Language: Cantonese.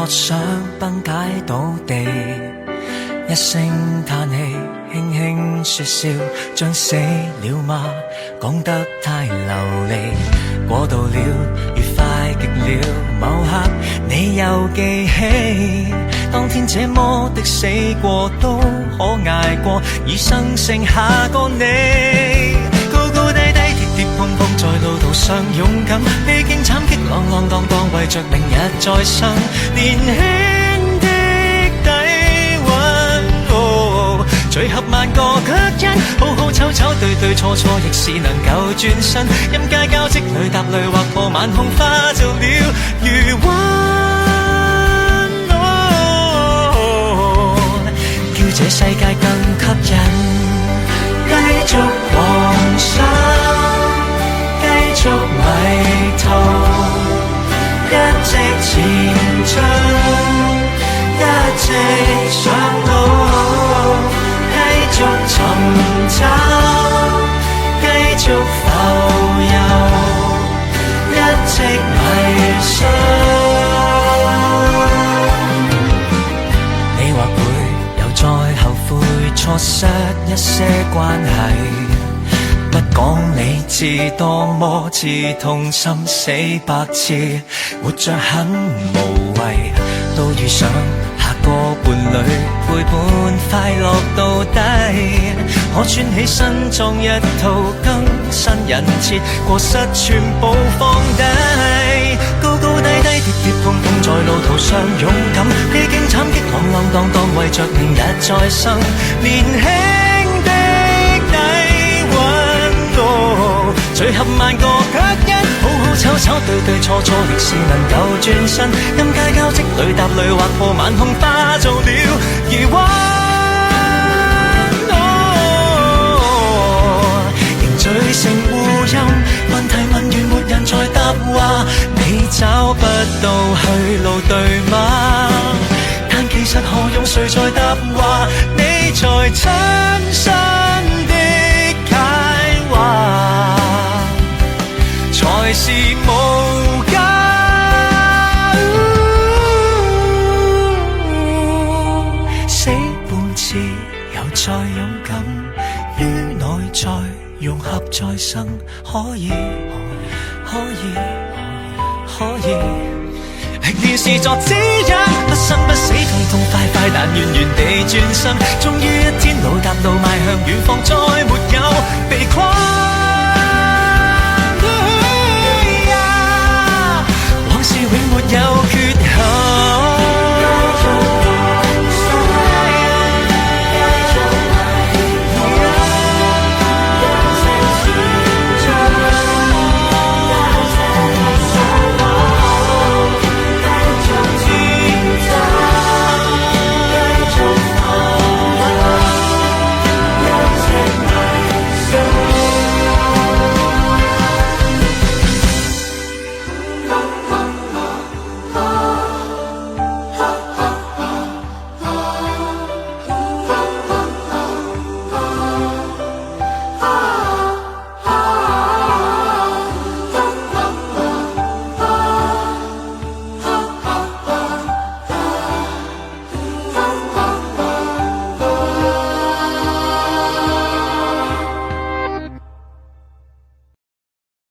渴想崩解倒地，一聲嘆氣，輕輕說笑，將死了嗎？講得太流利，過度了，愉快極了。某刻你又記起，當天這麼的死過都可捱過，餘生剩下個你。高高低低，跌跌碰碰，在路途上勇敢，歷經慘激浪浪蕩蕩，為着明日再生。年輕的底蘊，聚合萬個腳印，好好醜醜對對錯錯，亦是能夠轉身。任街交織裏踏淚劃破晚空，化做了餘溫，叫這世界更吸引。繼續妄想，繼續迷途，一直前進，一直上路，繼續尋找，繼續浮游，一直迷信。你或會又再後悔錯失一些關係，不講理智多麼刺痛，心死百次，活着很無謂，都遇上下個伴侶陪伴快樂到底，可穿起身裝一套更新人設，過失全部放低，高高低低，跌跌碰碰，在路途上勇敢，歷經慘激浪浪蕩蕩，為着明日再生。年輕的底蘊，聚合萬個腳印，好好醜醜對對錯錯，亦是能夠轉身。任街交織裏踏淚劃破晚空，化做了餘溫，凝聚成護蔭。問題問完沒人再答話，你找不到去路對嗎？但其實何用誰在答話？你在親身的解話，才是無價。死半次又再勇敢，於內在融合再生，可以，可以，可以。電視作指引，不生不死，痛痛快快，但遠遠地轉身。終於一天路踏路邁向遠方，再沒有被困。往事永沒有缺